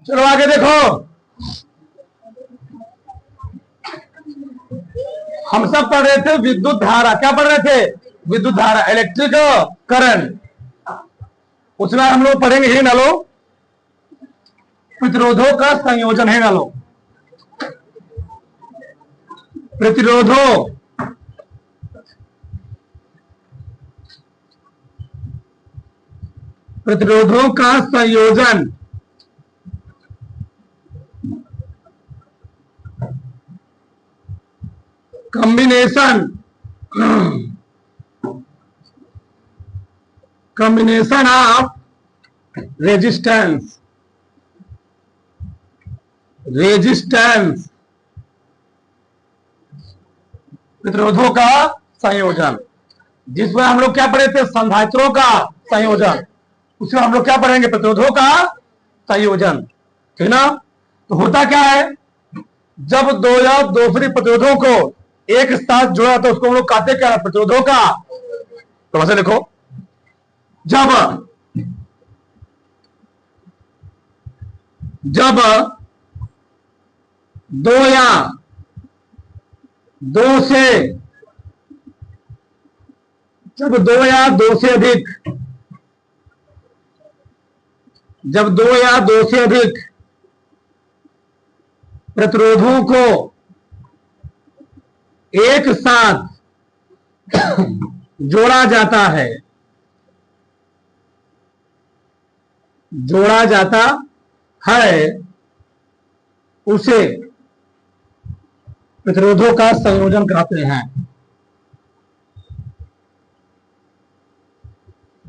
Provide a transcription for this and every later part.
चलो आगे देखो, हम सब पढ़ रहे थे विद्युत धारा। क्या पढ़ रहे थे? विद्युत धारा, इलेक्ट्रिक करंट। उसमें हम लोग पढ़ेंगे ही ना लो प्रतिरोधों का संयोजन है ना लो, प्रतिरोधों प्रतिरोधों का संयोजन। Combination, combination of resistance, resistance प्रतिरोधों का संयोजन। जिसमें हम लोग क्या पढ़े थे? संधारित्रों का संयोजन। उसमें हम लोग क्या पढ़ेंगे? प्रतिरोधों का संयोजन, ठीक ना। तो होता क्या है, जब दो या दो से अधिक प्रतिरोधों को एक साथ जोड़ा तो उसको हम लोग कहते क्या? प्रतिरोधों का। तो वैसे लिखो, जब जब दो या दो से जब दो या दो से अधिक जब दो या दो से अधिक प्रतिरोधों को एक साथ जोड़ा जाता है, जोड़ा जाता है, उसे प्रतिरोधों का संयोजन कहते हैं।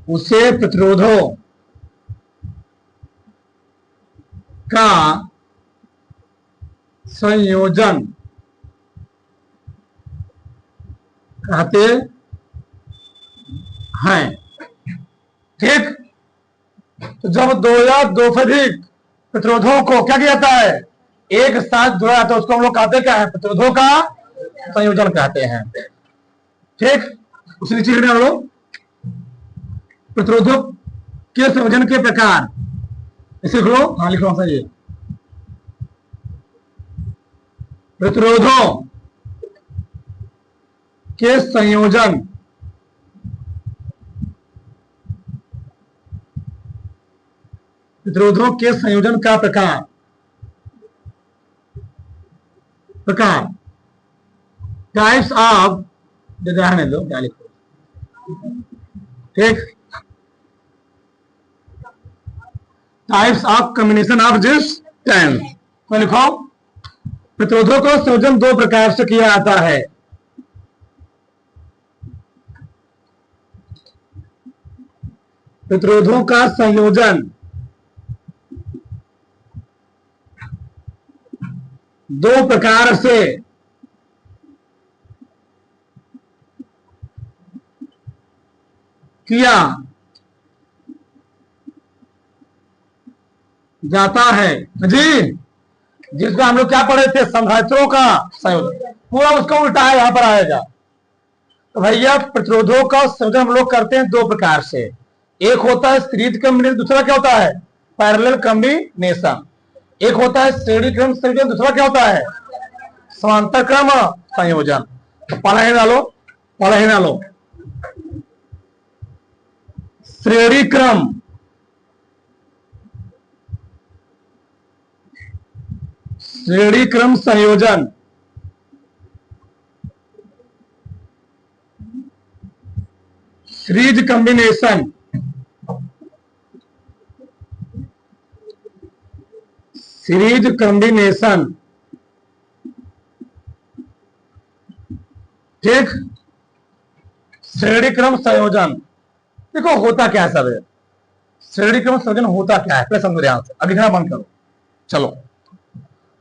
उसे प्रतिरोधों का संयोजन कहते हैं, ठीक। तो जब दो या दो से अधिक प्रतिरोधों को क्या किया जाता है? एक साथ जोड़ा जाता है, उसको हम लोग कहते क्या है? प्रतिरोधों का संयोजन कहते हैं, ठीक। उस नीचे हम लोग प्रतिरोधों के संयोजन के प्रकार इसे लिख लो। हाँ लिख लो सही है। प्रतिरोधों के संयोजन, प्रतिरोधों के संयोजन का प्रकार, प्रकार टाइप्स ऑफ, रहने दो क्या लिखो, ठीक। Types of combination of resistance. तो लिखो, प्रतिरोधों का संयोजन दो प्रकार से किया जाता है। प्रतिरोधों का संयोजन दो प्रकार से किया जाता है जी। जिसको हम लोग क्या पढ़े थे? संधारित्रों का संयोजन। पूरा उसका उल्टा है, यहां पर आएगा। तो भैया प्रतिरोधों का संयोजन हम लोग करते हैं दो प्रकार से। एक होता है सीरीज कॉम्बिनेशन, दूसरा क्या होता है? Parallel combination. एक होता है श्रेणी क्रम संयोजन, दूसरा क्या होता है? समांतर क्रम संयोजन। तो पढ़ा ही ना लो, पढ़ा ही ना लो। श्रेणी क्रम श्रेणी क्रम संयोजन, सीरीज कॉम्बिनेशन, सीरीज कॉम्बिनेशन, ठीक। श्रेणी क्रम संयोजन देखो होता क्या है सब है। श्रेणी क्रम संयोजन होता क्या है पहले समझो ध्यान से, अब लिखना बंद करो। चलो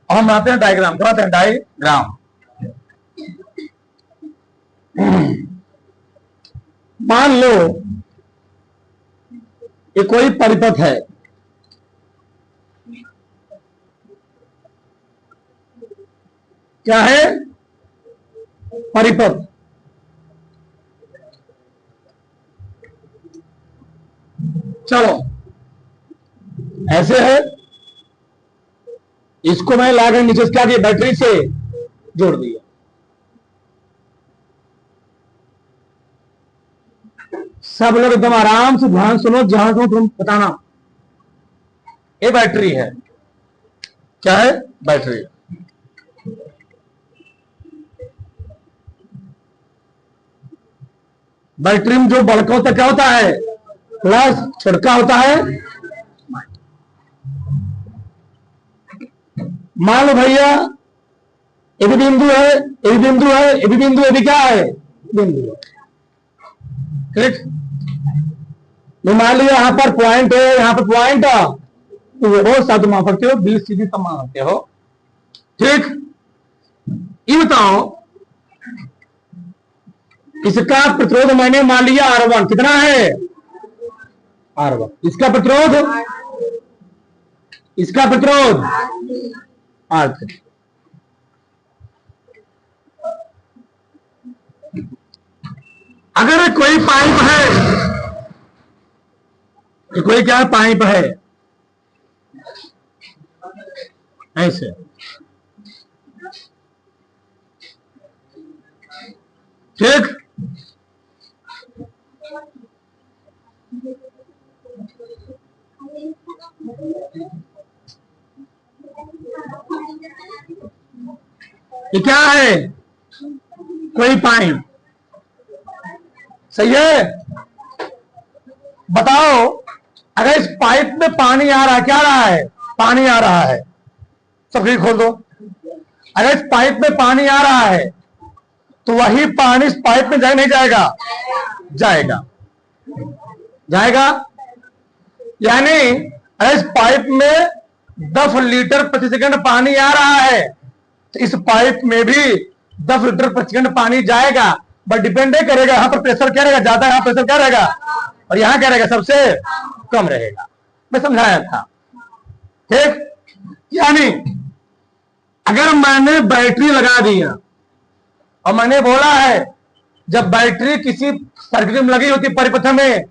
अब हम बनाते हैं डायग्राम, बनाते हैं डायग्राम। मान लो ये कोई परिपथ है, क्या है? परिपथ। चलो ऐसे है, इसको मैं लाकर नीचे क्या किया, बैटरी से जोड़ दिया। सब लोग एकदम आराम से ध्यान सुनो, जहां सुनो तुम बताना। ये बैटरी है, क्या है, बैटरी। बैटरी में जो बड़का होता है क्या होता है, प्लस, छोटका होता है। मान लो भैया ये भी बिंदु है, ये भी बिंदु है, ये भी बिंदु, ये भी क्या है, बिंदु। ठीक, मान लीजिए यहां पर पॉइंट है, यहां पर पॉइंट, तो वो शब्द मान सकते हो, बी सी डी सब मान सकते हो। ठीक, ये बताओ, इसका प्रतिरोध मैंने मान लिया R1, कितना है, R1। इसका प्रतिरोध, इसका प्रतिरोध R3। अगर कोई पाइप है, कोई क्या पाइप है ऐसे, ठीक, ये क्या है, कोई पाइप, सही है। बताओ अगर इस पाइप में पानी आ रहा है, क्या आ रहा है, पानी आ रहा है, सब खिड़की खोल दो। अगर इस पाइप में पानी आ रहा है तो वही पानी इस पाइप में जाए, नहीं जाएगा, जाएगा, जाएगा। यानी अगर इस पाइप में 10 लीटर प्रति सेकंड पानी आ रहा है तो इस पाइप में भी 10 लीटर प्रति सेकंड पानी जाएगा, बट डिपेंड नहीं करेगा, यहां पर प्रेशर क्या रहेगा, ज्यादा, यहां प्रेशर क्या रहेगा, और यहां क्या रहेगा, सबसे कम रहेगा। मैं समझाया था, ठीक। यानी अगर मैंने बैटरी लगा दिया और मैंने बोला है जब बैटरी किसी सर्किट में लगी होती परिपथ में,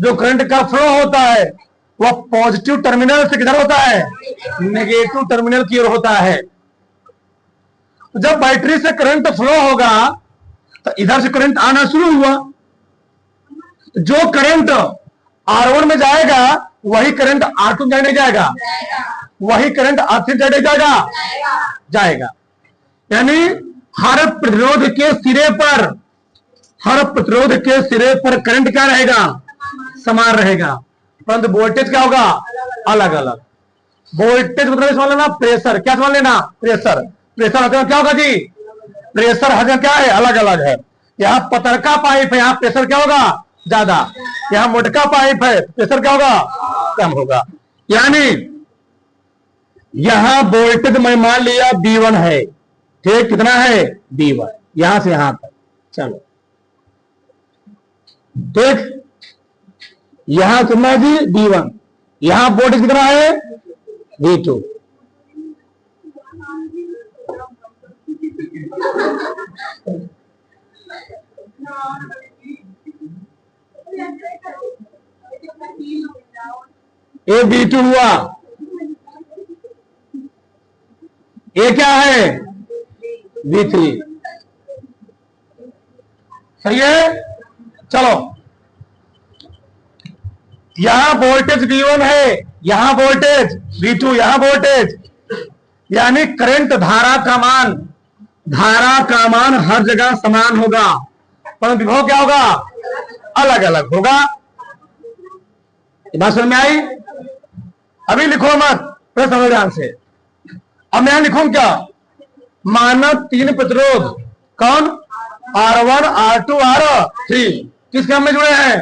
जो करंट का फ्लो होता है वह पॉजिटिव टर्मिनल से किधर होता है, नेगेटिव टर्मिनल की ओर होता है। तो जब बैटरी से करंट फ्लो होगा तो इधर से करंट आना शुरू हुआ, जो करंट R1 में जाएगा वही करंट R2 में नहीं जाएगा, वही करंट R3 में जाएगा, जाएगा। यानी हर प्रतिरोध के सिरे पर, हर प्रतिरोध के सिरे पर करंट क्या रहेगा, समान रहेगा, परंतु वोल्टेज क्या होगा, अलग अलग। वोल्टेज मतलब समझ लेना, प्रेशर क्या समझ लेना, प्रेशर, प्रेशर क्या होगा जी, प्रेशर हर जगह क्या है, अलग अलग है। यहाँ पतरका पाइप है, यहाँ प्रेशर क्या होगा, ज्यादा, यहाँ मोटका पाइप है, प्रेशर क्या होगा, कम होगा। यानी यहां वोल्टेज मैं मान लिया V1 है, ठीक, कितना है, V1, यहां से यहां तक, चलो, ठीक। यहां कितना जी, V1, यहां वोल्टेज कितना है, V2। ये V2 हुआ, ये क्या है, V3, सही है। चलो यहां वोल्टेज V1 है, यहां वोल्टेज V2, यहां वोल्टेज, यानी करंट धारा का मान, धारा का मान हर जगह समान होगा, पर विभव क्या होगा, अलग अलग होगा। बात समझ में आई। अभी लिखो मत, फिर समझ ध्यान से। अब मैं लिखूं क्या, मानव 3 प्रतिरोध, कौन, R1, R2, R3, किस क्रम में जुड़े हैं,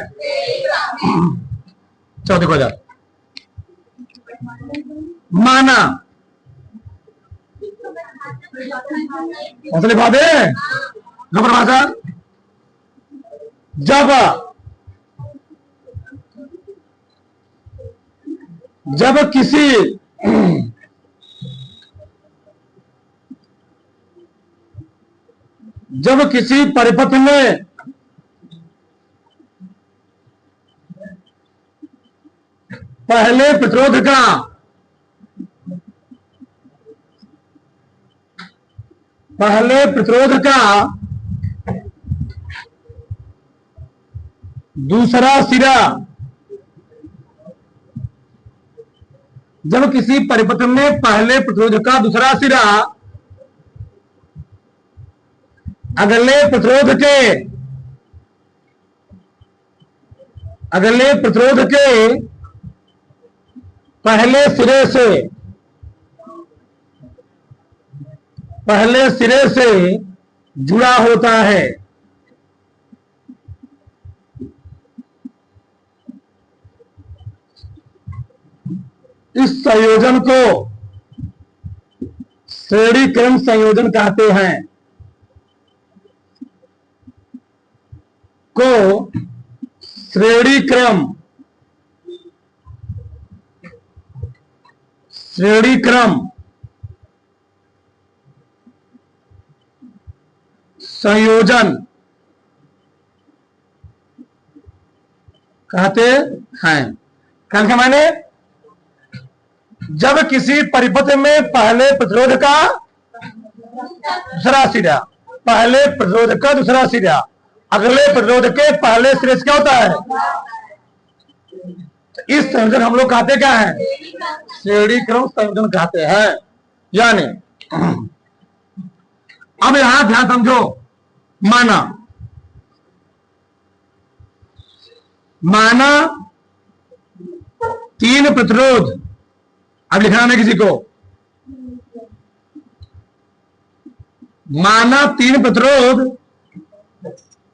चलो देखो जरा, माना लिखवा दे भाषा, जब किसी परिपथ में पहले प्रतिरोध का पहले प्रतिरोध का दूसरा सिरा, जब किसी परिपथ में पहले प्रतिरोध का दूसरा सिरा अगले प्रतिरोध के पहले सिरे से जुड़ा होता है, इस संयोजन को श्रेणी क्रम संयोजन कहते हैं। श्रेणी क्रम संयोजन कहते हैं। कहने के माने जब किसी परिपथ में पहले प्रतिरोध का दूसरा सिरा, पहले प्रतिरोध का दूसरा सिरा अगले प्रतिरोध के पहले सिरे से क्या होता है, तो इस संयोजन हम लोग कहते क्या है, श्रेणी क्रम संयोजन कहते हैं। यानी अब यहां ध्यान समझो, माना तीन प्रतिरोध, अब लिखना है किसी को, माना तीन प्रतिरोध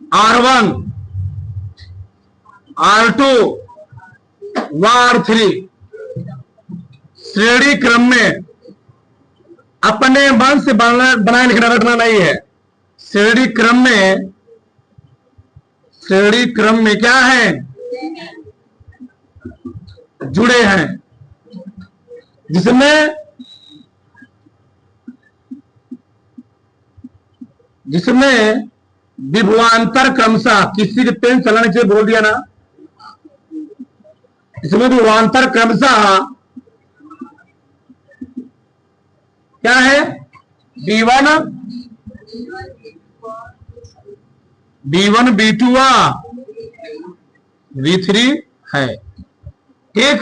R1, R2 व R3 श्रेणी क्रम में अपने मन से बनाए लिखना रखना नहीं है। श्रेणी क्रम में क्या है, जुड़े हैं, जिसमें विभवांतर क्रमशः, किसी के पेन चलाने से बोल दिया ना, इसमें विभवांतर क्रमशः क्या है, B1 B2 V3 है, ठीक।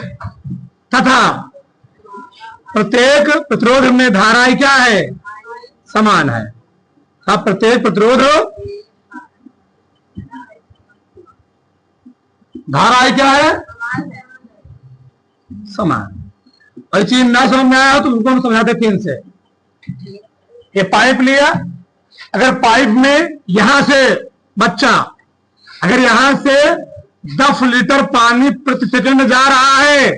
तथा प्रत्येक प्रतिरोध में धाराएं क्या है, समान है। अब प्रत्येक प्रतिरोध धाराएं क्या है, समान। और चीज ना समझ में आया हो तो उनको हम समझाते तीन से। ये पाइप लिया, अगर पाइप में यहां से बच्चा, अगर यहां से 10 लीटर पानी प्रति सेकंड जा रहा है,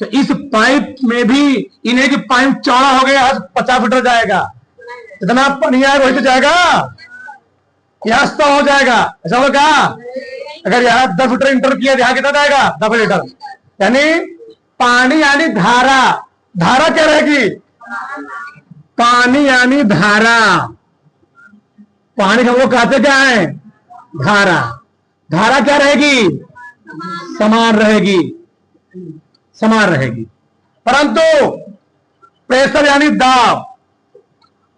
तो इस पाइप में भी इन्हें कि पाइप चौड़ा हो गया 50 मीटर जाएगा, इतना पानी आएगा वही तो जाएगा, यहां 100 हो जाएगा, ऐसा होगा। अगर यहां 10 लीटर इंटर किया, यहां कितना जाएगा, 10 लीटर। यानी पानी यानी धारा, धारा क्या रहेगी, पानी यानी धारा, पानी हम लोग कहते क्या है, धारा। धारा क्या रहेगी, समान रहेगी। परंतु प्रेशर यानी दाब,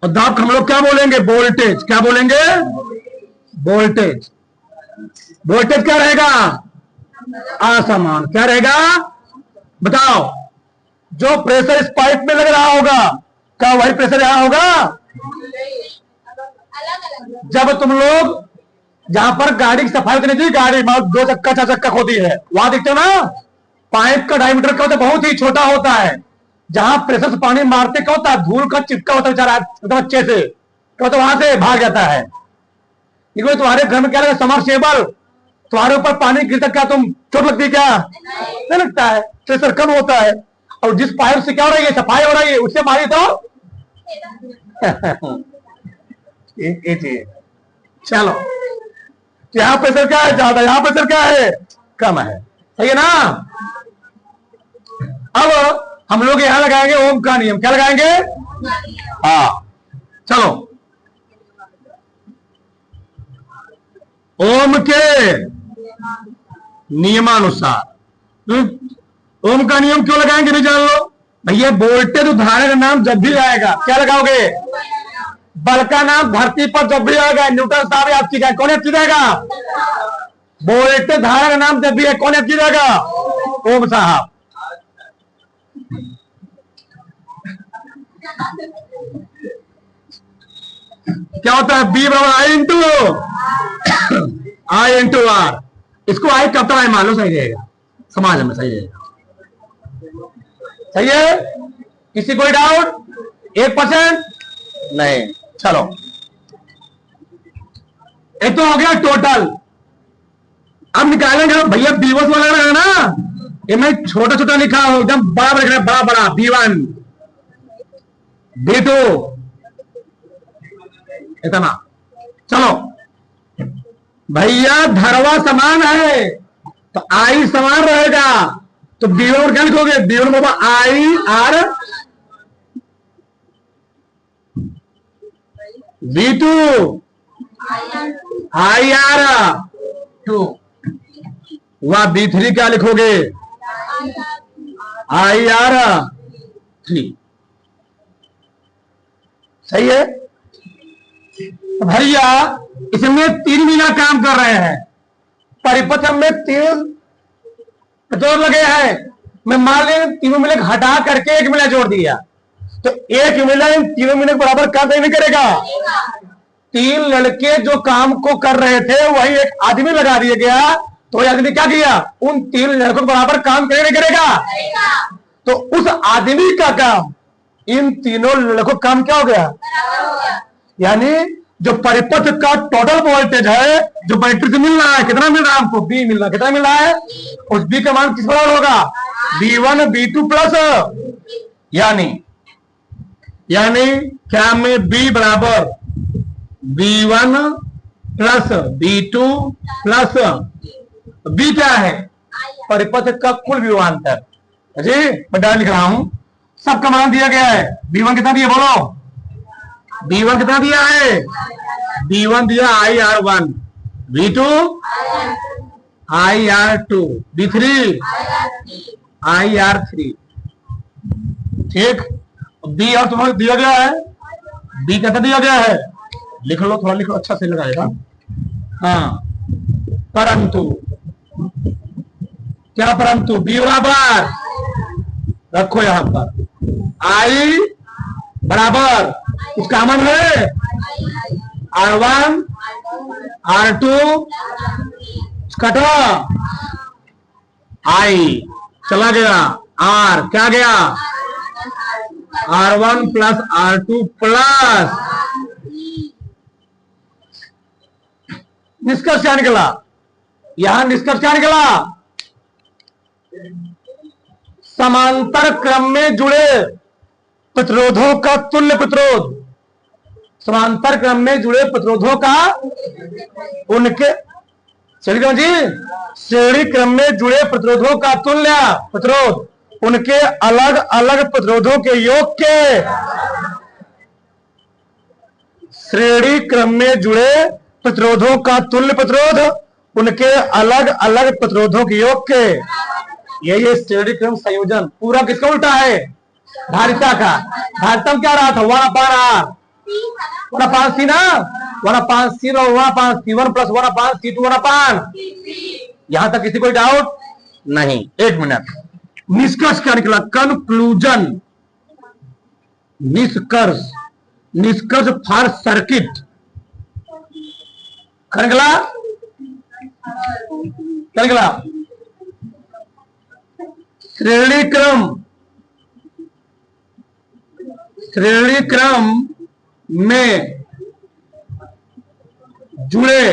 और दाब हम लोग क्या बोलेंगे, वोल्टेज। क्या बोलेंगे, वोल्टेज। वोल्टेज क्या रहेगा, असमान। क्या रहेगा बताओ, जो प्रेशर इस पाइप में लग रहा होगा, क्या वही प्रेशर यहां होगा। जब तुम लोग जहां पर गाड़ी की सफाई होती नहीं, गाड़ी 2 चक्का 4 चक्का होती है, वहां देखते हो ना, पाइप का डायमीटर क्या होता है, बहुत ही छोटा होता है। जहां प्रेशर से पानी मारते क्या होता है, धूल का चिपका होता है बेचारा अच्छे से, क्या होता है, वहां से भाग जाता है। तुम्हारे घर में क्या लगा, समरसेबल, तुम्हारे ऊपर पानी गिरता, क्या तुम चोट लगती है, क्या नहीं लगता है, प्रेशर कम होता है। और जिस पाइप से क्या हो रही है, सफाई हो रही है, उससे मारी तो चलो, यहाँ प्रेशर क्या है, ज्यादा, यहाँ प्रेशर क्या है, कम है, सही है ना। अब हम लोग यहां लगाएंगे ओम का नियम। क्या लगाएंगे, हाँ चलो, ओम के नियमानुसार। ओम का नियम क्यों लगाएंगे भी जान लो भैया। वोल्टेज धारा का नाम जब भी आएगा क्या लगाओगे, बल का नाम धरती पर जब भी आएगा न्यूटन साहब याद कीजिएगा, कौन याद कीजिएगा? वोल्टेज धारा का नाम जब भी है कौन याद कीजिएगा? ओम साहब। क्या होता है? बी बराबर आई इंटू आर। इसको आई कब तक आई मान लो, सही रहेगा, समाज में सही रहेगा। सही है? किसी कोई डाउट? 1% नहीं। चलो, ये तो हो गया टोटल। अब निकालेंगे भैया B1 वाला है ना, ये मैं छोटा छोटा लिखा हूं, एकदम बड़ा बड़ा बड़ा बड़ा B1 B2 इतना। चलो भैया धरवा समान है तो आई समान रहेगा, तो B1 क्या लिखोगे? B1 Baba I R V2 I R 2, वह B3 क्या लिखोगे? I R 3। सही है भैया? इसमें 3 मीना काम कर रहे हैं, परिपथ में 3 प्रतिरोध लगे हैं। मैं मान लिया तीनों मिले हटा करके 1 मिला जोड़ दिया, तो 1 मिला इन तीनों मिले बराबर काम नहीं करेगा। 3 लड़के जो काम को कर रहे थे वही एक आदमी लगा दिया गया, तो आदमी क्या किया? उन 3 लड़कों बराबर काम नहीं करेगा। तो उस आदमी का काम इन तीनों लड़कों काम क्या हो गया? यानी जो परिपथ का टोटल वोल्टेज है जो बैटरी से मिल रहा है, कितना मिल रहा है हमको? बी मिल रहा है। कितना मिल रहा है? उस बी का मान किस बराबर होगा? B1 B2 प्लस, यानी क्या में B बराबर B1 plus B2 plus B क्या है? परिपथ का कुल विभवांतर जी। मैं डाल लिख रहा हूं, सबका मान दिया गया है। B1 कितना दिया बोलो? B1 कितना दिया है? B1 दिया IR1, B2 IR2, B3 IR3। ठीक, B और तुम्हें दिया गया है, B कितना दिया गया है? लिख लो, थोड़ा लिखो, अच्छा से लगाएगा। हाँ, परंतु क्या? परंतु B बराबर रखो यहां पर, I बराबर उसका मान है R1 R2 कटा I चला गया, R क्या गया? R1 plus R2 plus. निष्कर्ष क्या निकला? यहां निष्कर्ष क्या निकला? समांतर क्रम में जुड़े प्रतिरोधों का तुल्य प्रतिरोध, समांतर क्रम में जुड़े प्रतिरोधों का उनके श्रेणी क्रम में जुड़े प्रतिरोधों का तुल्य प्रतिरोध उनके अलग अलग प्रतिरोधों के योग के, श्रेणी क्रम में जुड़े प्रतिरोधों का तुल्य प्रतिरोध उनके अलग अलग प्रतिरोधों के योग के। ये श्रेणी क्रम संयोजन पूरा किसका उल्टा है? धारिता का। धारिता क्या रहा था? 1/R, 1/C ना, 1/C और 1/C1 प्लस 1/C2 1/C। यहां तक किसी कोई डाउट नहीं? 1 मिनट। निष्कर्ष क्या निकला? कंक्लूजन, निष्कर्ष फॉर सर्किट क्या निकला? क्या निकला? श्रेणी क्रम में जुड़े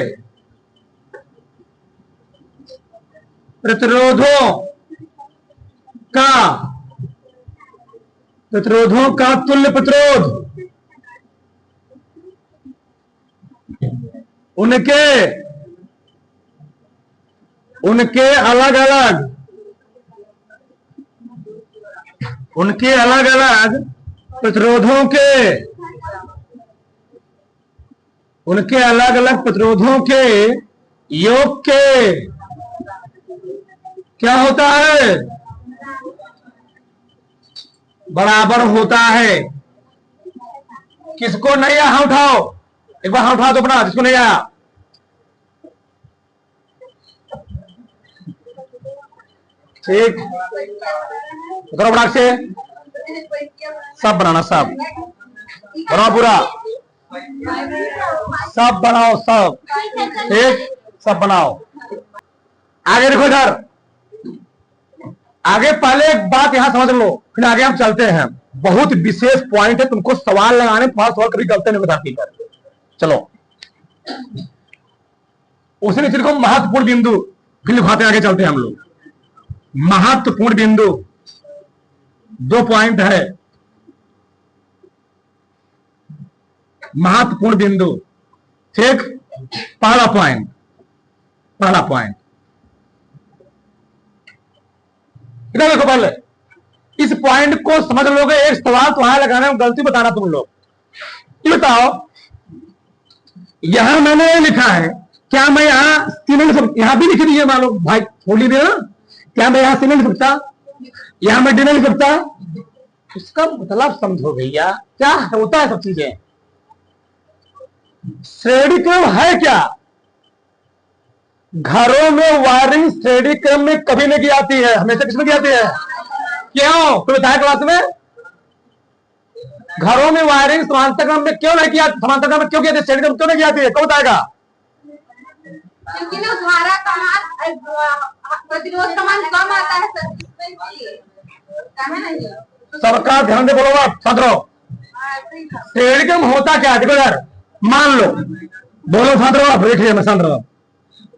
प्रतिरोधों का तुल्य प्रतिरोध उनके अलग अलग प्रतिरोधों के योग के क्या होता है? बराबर होता है। किसको नहीं आया हाँ उठाओ, एक बार हाँ उठाओ तो अपना, जिसको नहीं आया। ठीक, करो बना से, सब बनाना, सब बनाओ पूरा, सब बनाओ सब, ठीक, सब बनाओ। आगे देखो इधर, आगे पहले एक बात यहां समझ लो, फिर आगे हम चलते हैं। बहुत विशेष पॉइंट है, तुमको सवाल लगाने, पास सवाल कभी गलती नहीं बताती कर। चलो उसी ने को महत्वपूर्ण बिंदु फिर लिखाते, आगे चलते हैं हम लोग। महत्वपूर्ण बिंदु 2 पॉइंट है, महत्वपूर्ण बिंदु, ठीक। पहला पॉइंट, पहला पॉइंट इधर देखो, पहले इस पॉइंट को समझ लोगे। एक सवाल तो यहां लगाना, गलती बताना तुम लोग। ये बताओ, यहां मैंने लिखा है, क्या मैं यहां सिलेंडर, यहां भी लिख दिए मान लो भाई, खोल लीजिए ना, क्या मैं यहां सी नहीं लिख सकता, यहां मैं डी नहीं लिख सकता? उसका मतलब समझो भैया, क्या होता है सब चीजें। श्रेणी क्रम है क्या? घरों में वायरिंग श्रेणी क्रम में कभी नहीं की जाती है, हमेशा किसमें की जाती है? क्यों? तो बताया क्लास में, घरों में वायरिंग समांतर क्रम में क्यों नहीं किया, समांतर क्रम में क्यों किया, श्रेणी क्रम क्यों नहीं की जाती है? कौन बताएगा? क्योंकि ना धारा कहाँ प्रतिरोध समान कम आता है सबका ध्यान दे, बोलो आप छात्रों। श्रेणी क्रम होता क्या? देखो यार, मान लो, बोलो छात्रों, आप देखिए, मैं समझ रहा हूं।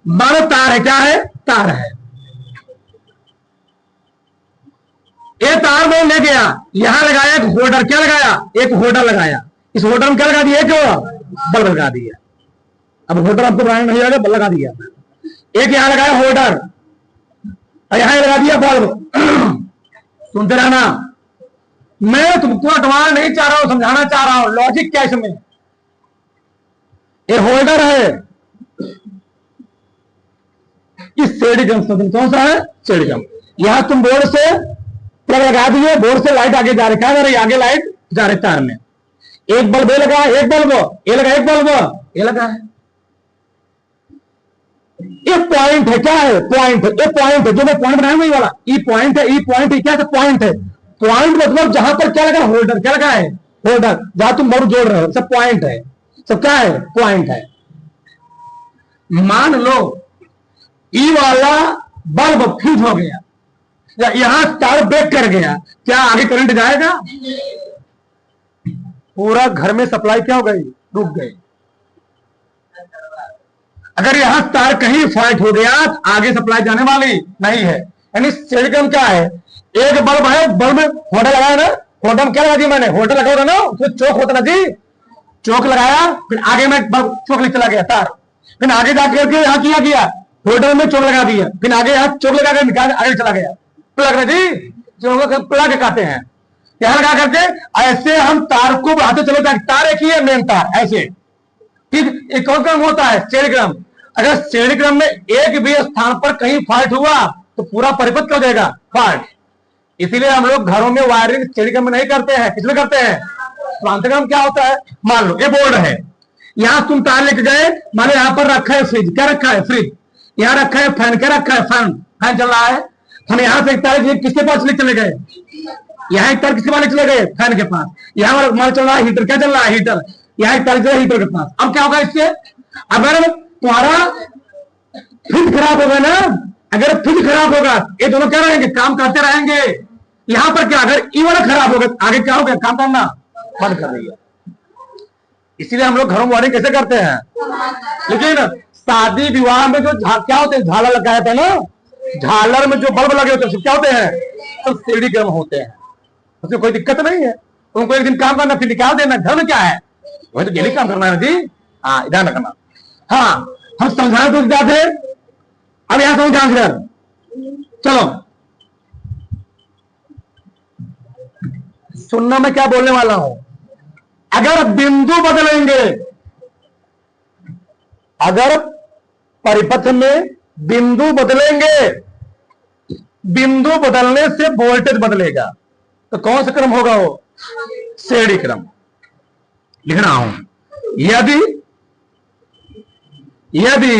मानो तार है, क्या है? तार है। ये तार में ले गया, यहां लगाया एक होल्डर, क्या लगाया? एक होल्डर लगाया। इस होल्डर में क्या लगा दिया? एक बल्ब लगा दिया। अब होल्डर आपको बनाना नहीं आएगा, बल्ब लगा दिया। एक यहां लगाया होल्डर, और यहां लगा दिया बल्ब। सुनते रहना, मैं तुमको अटवाना नहीं चाह रहा हूं, समझाना चाह रहा हूं। लॉजिक क्या इसमें? ये होल्डर है, इस श्रेणी क्रम से कौन सा है? श्रेणी क्रम। यहां तुम बोर्ड से प्लग लगा दिए, बोर्ड से लाइट आगे जा रही, क्या जा रही? आगे लाइट जा रही तार में। एक बल्ब ये लगा, एक बल्ब ये लगा, एक बल्ब ये लगा है। ये पॉइंट है, क्या है? पॉइंट है। ये पॉइंट है जो मैं पॉइंट बनाया, वही वाला ई पॉइंट है। ई पॉइंट है, क्या है? पॉइंट है। पॉइंट मतलब जहां पर क्या लगा? होल्डर। क्या लगा है? होल्डर। जहां तुम बोर्ड जोड़ रहे हो, सब पॉइंट है, सब क्या है? पॉइंट है। मान लो ई वाला बल्ब फ्यूज हो गया, या यहां तार ब्रेक कर गया, क्या आगे करंट जाएगा? पूरा घर में सप्लाई क्या हो गई? रुक गई। अगर यहां तार कहीं फॉल्ट हो गया, आगे सप्लाई जाने वाली नहीं है। यानी श्रेणी क्रम क्या है? एक बल्ब है, बल्ब में होल्डर लगाया ना, होल्डर में क्या लगा दिया मैंने? होल्डर लगा होगा ना, उसमें चौक होता ना जी, चौक लगाया, फिर आगे में बल्ब चौक ले चला गया तार, फिर आगे जाकर के यहां किया गया, होल्डर में चौक लगा दिया, फिर आगे यहां चौक लगा कर निकाल आगे चला गया। प्लग ना जी, चौक प्लग कहते हैं। यहां लगा करके ऐसे हम तार को बढ़ाते चले जाए, तार एक ही है मेन तार, ऐसे। ठीक, एक कौन क्रम होता है? श्रेणी क्रम। अगर श्रेणी क्रम में एक भी स्थान पर कहीं फॉल्ट हुआ तो पूरा परिपथ क्या हो जाएगा? फॉल्ट। इसीलिए हम लोग घरों में वायरिंग श्रेणी क्रम में नहीं करते हैं, किसमें करते हैं? समांतर क्रम। क्या होता है? मान लो ये बोर्ड है, यहां तुम तार लेके गए, मान लो यहां पर रखा है फ्रिज, क्या रखा है? फ्रिज। यहां रखा है फैन, क्या रखा है? फैन। फैन चल रहा है। हम यहां से एक तार किसके पास ले चले गए? यहाँ एक तार किसके पास ले चले गए? फैन के पास। यहां मान चल रहा है हीटर, क्या चल रहा है? हीटर। यहाँ एक तार चल रहा है हीटर के पास। अब क्या होगा इससे? अगर तुम्हारा फ्रिज खराब होगा ना, अगर फ्रिज खराब होगा, ये दोनों क्या रहेंगे? काम करते रहेंगे। यहां पर क्या, अगर ई वाला खराब होगा, आगे क्या होगा? काम करना बंद कर देगा। इसीलिए हम लोग घरों में वायरिंग कैसे करते हैं? लेकिन शादी विवाह में जो क्या होते हैं, झालर लगाया था ना, झालर में जो बल्ब लगे होते हैं क्या होते हैं? तो श्रेणी क्रम होते हैं, उसमें कोई दिक्कत नहीं है। उनको एक दिन काम करना, फिर निकाल देना। घर में क्या है? वही तो डेली काम करना है जी। हाँ, ध्यान रखना। हाँ, हम समझाने तो जाते, अब यहां समझ ध्यान कर। चलो सुनना, मैं क्या बोलने वाला हूं। अगर बिंदु बदलेंगे, अगर परिपथ में बिंदु बदलेंगे, बिंदु बदलने से वोल्टेज बदलेगा, तो कौन सा क्रम होगा वो? श्रेणी क्रम। लिख रहा हूं, यदि यदि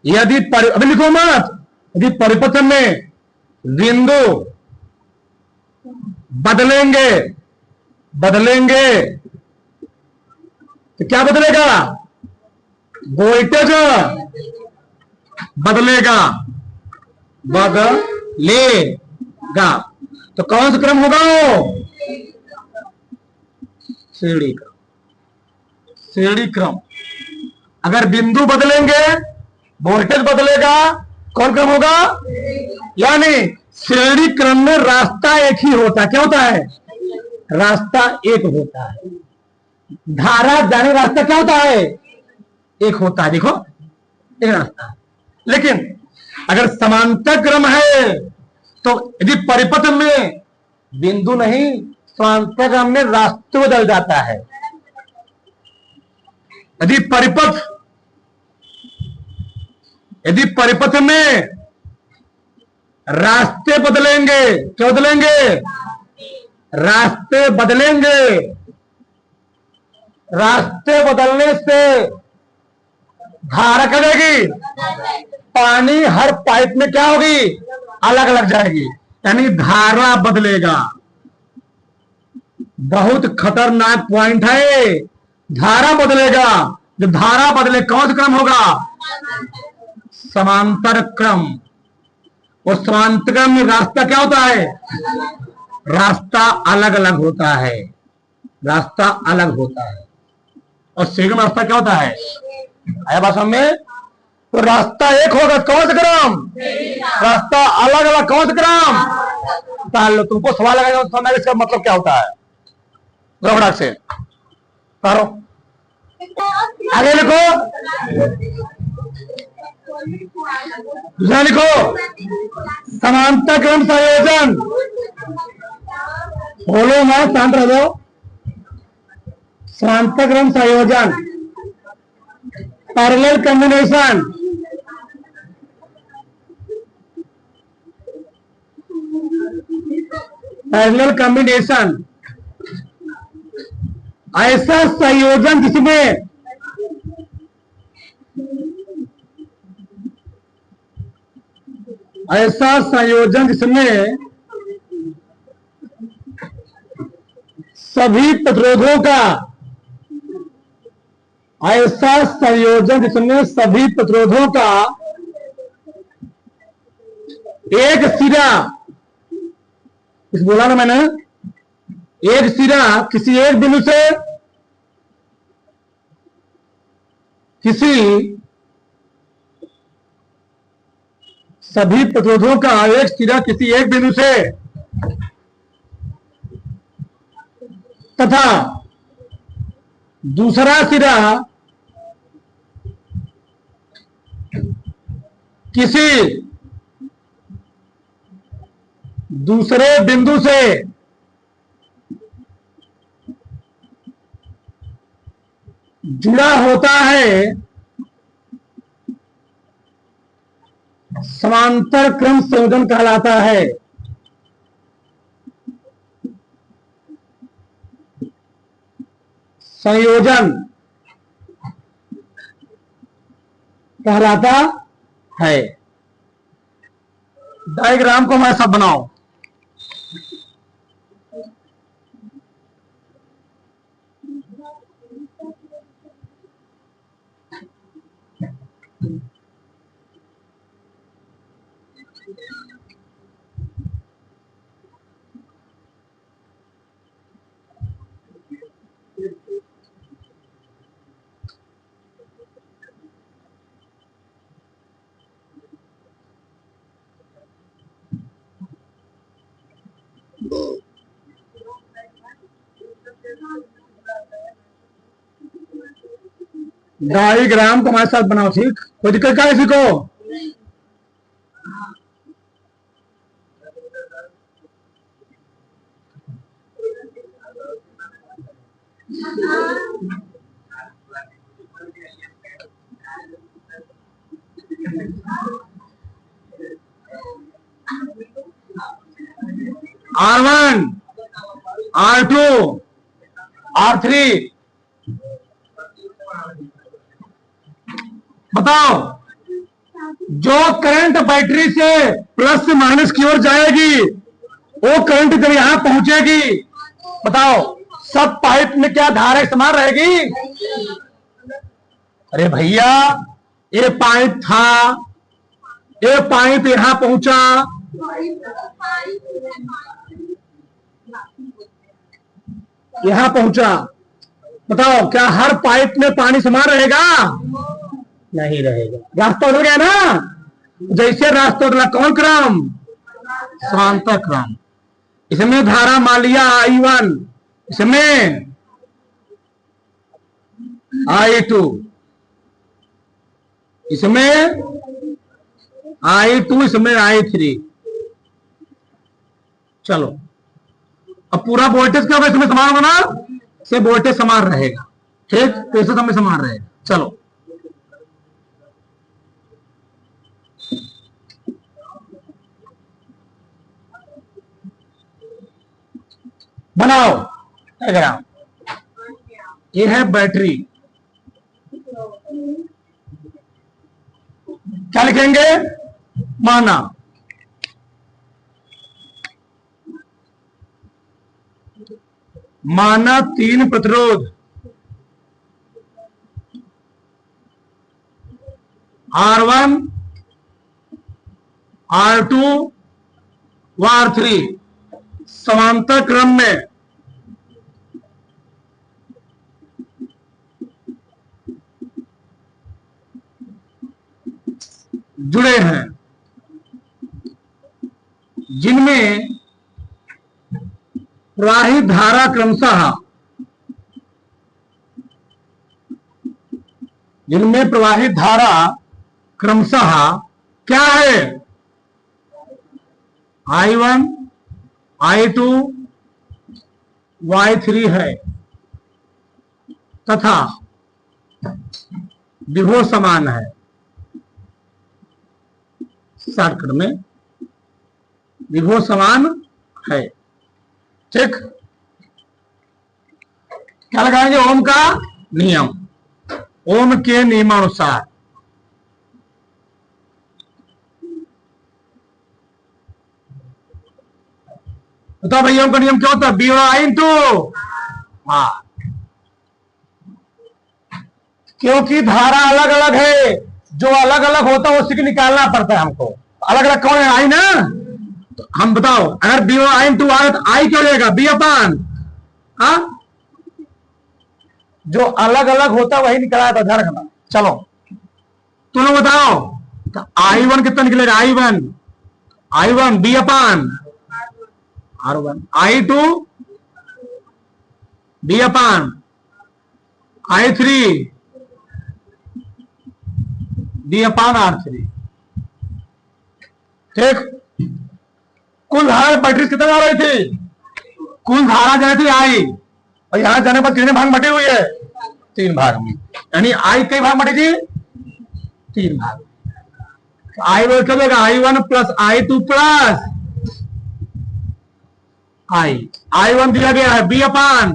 यदि अभी लिखो मत, यदि परिपथ में बिंदु बदलेंगे बदलेंगे तो क्या बदलेगा? वोल्टेज बदलेगा बदलेगा। तो कौन सा क्रम होगा वो? श्रेणी क्रम, श्रेणी क्रम। अगर बिंदु बदलेंगे वोल्टेज बदलेगा, कौन क्रम होगा? यानी श्रेणी क्रम में रास्ता एक ही होता है। क्या होता है? रास्ता एक होता है। धारा जाने रास्ता क्या होता है? एक होता है। देखो एक रास्ता। लेकिन अगर समांतर क्रम है तो यदि परिपथ में बिंदु नहीं, समांतर क्रम में रास्ते बदल जाता है। यदि परिपथ में रास्ते बदलेंगे, क्या बदलेंगे? रास्ते बदलेंगे। रास्ते बदलने से धारा क्या जाएगी? पानी हर पाइप में क्या होगी? अलग अलग जाएगी, यानी धारा बदलेगा। बहुत खतरनाक पॉइंट है, धारा बदलेगा। जब धारा बदले कौन सा क्रम होगा? समांतर क्रम। और समांतर क्रम में रास्ता क्या होता है? रास्ता अलग अलग होता है, रास्ता अलग होता है। और श्रेणी में रास्ता क्या होता है? आया बात समझ में? तो रास्ता एक होगा, कौन सा क्रम? रास्ता अलग अलग, कौन सा क्रम? ताल लो, तुमको सवाल लगाएगा तो समझ इसका मतलब क्या होता है। रबड़ा से करो, आगे लिखो, दूसरा लिखो, समांतर क्रम संयोजन। बोलो ना, शांत रह जाओ। समांतर क्रम संयोजन, पैरेलल कॉम्बिनेशन। पैरेलल कॉम्बिनेशन ऐसा संयोजन जिसमें सभी प्रतिरोधों का, ऐसा संयोजन जिसमें सभी प्रतिरोधों का एक सिरा, इस बोला ना मैंने, एक सिरा किसी एक बिंदु से सभी प्रतिरोधों का एक सिरा किसी एक बिंदु से तथा दूसरा सिरा किसी दूसरे बिंदु से जुड़ा होता है, समांतर क्रम संयोजन कहलाता है। संयोजन कहलाता है। डायग्राम को मैं सब बनाओ। डायग्राम को हमारे साथ बनाओ, ठीक? कोई दिक्कत क्या है किसी को? R1, R2, R3। बताओ, जो करंट बैटरी से प्लस से माइनस की ओर जाएगी वो करंट जब यहां पहुंचेगी, बताओ सब पाइप में क्या धारा समान रहेगी? अरे भैया, ये पाइप था, ये पाइप यहां पहुंचा, यहां पहुंचा, बताओ क्या हर पाइप में पानी समान रहेगा? नहीं रहेगा। रास्ता बदल गया ना। जैसे रास्ता बदला, कौन क्रम? समांतर क्रम। इसमें धारा मान लिया I1, इसमें I2, इसमें I2, इसमें I3। चलो, अब पूरा वोल्टेज क्या होगा? इसमें समान होगा ना, से वोल्टेज समान रहेगा। ठीक, तो इससे समय समान रहेगा। चलो, बनाओ डायग्राम। ये है बैटरी, क्या लिखेंगे? माना 3 प्रतिरोध R1, R2 व R3 समांतर क्रम में जुड़े हैं, जिनमें प्रवाहित धारा क्रमशः, जिनमें प्रवाहित धारा क्रमशः क्या है? I1, I2 Y3 है, तथा विभव समान है। शॉर्टकट में विभव समान है। ठीक, क्या लगाएंगे? ओम का नियम, ओम के नियमानुसार। बताओ भैया, ओम का नियम क्या होता है? BI इंटू, हाँ, क्योंकि धारा अलग अलग है, जो अलग अलग होता है उसी को निकालना पड़ता है हमको। अलग अलग कौन है? आई ना। तो हम बताओ, अगर BI इंटू आए तो आई क्या हो जाएगा? B अपान, हाँ, जो अलग अलग होता है वही निकला था, ध्यान रखना। चलो, तुम लोग बताओ, तो I1 कितना निकलेगा? I1 B अपान R1, I2 B अपान I3 B अपान R3। ठीक, कुल धारा बैटरी कितना जा रही थी? कुल धारा जा रही थी I, और यहां जाने पर कितने भाग बटे हुई है? 3 भाग में। यानी I कई भाग बटे थी? 3 भाग। तो I वो क्या होगा? I1 plus I2 plus I1 दिया गया है B अपान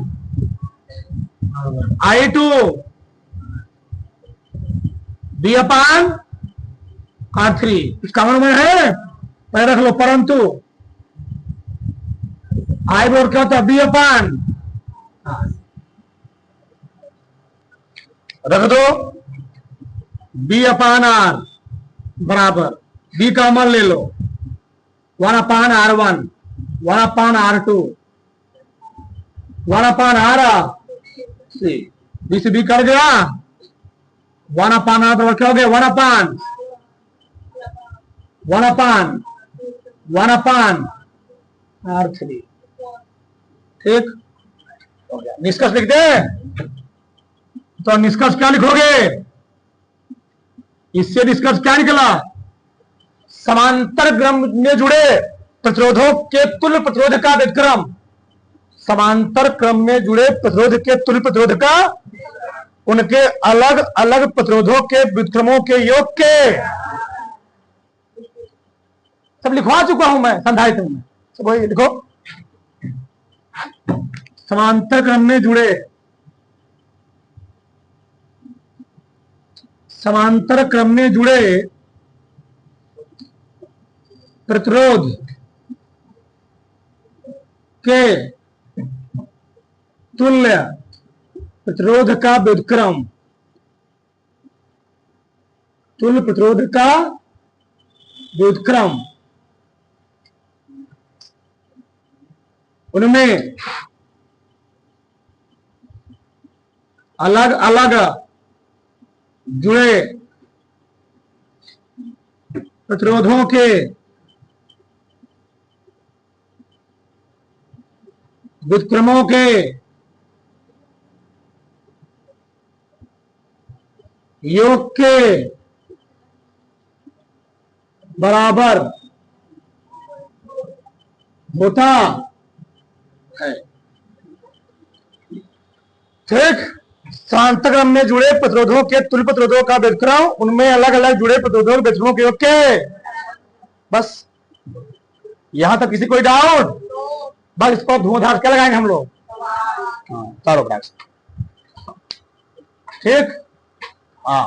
I2 B अपान R3। इसका मतलब है, पहले रख लो, परंतु I बोर्ड क्या होता है? B अपान, रख दो B अपान R बराबर B का मान ले लो 1 अपान R1, 1 अपान R2, 1 अपान R3। B से B कर गया, 1 अपान R बराबर क्या हो गया? 1 अपान R3। ठीक हो गया। निष्कर्ष लिख दे। तो निष्कर्ष क्या लिखोगे? इससे निष्कर्ष क्या निकला? समांतर क्रम में जुड़े प्रतिरोधों के तुल्य प्रतिरोध का व्युत्क्रम, समांतर क्रम में जुड़े प्रतिरोध के तुल्य प्रतिरोध का उनके अलग अलग प्रतिरोधों के व्युत्क्रमों के योग के, सब लिखवा चुका हूं मैं संधारित्र में, सब वही लिखो। समांतर क्रम में जुड़े समांतर क्रम में जुड़े प्रतिरोध के तुल्य प्रतिरोध का व्युत्क्रम, तुल्य प्रतिरोध का व्युत्क्रम, उनमें अलग अलग जुड़े प्रतिरोधों के व्युत्क्रमों के योग के बराबर होता है। ठीक, समांतर क्रम में जुड़े प्रतिरोधों के तुल्य प्रतिरोधों का व्युत्क्रम, उनमें अलग अलग जुड़े प्रतिरोधों के व्युत्क्रमों के योग के, बस यहां तक किसी कोई डाउट? बस इसको धुआंधार क्या लगाएंगे हम लोग? चारों ब्रैकेट। ठीक, हाँ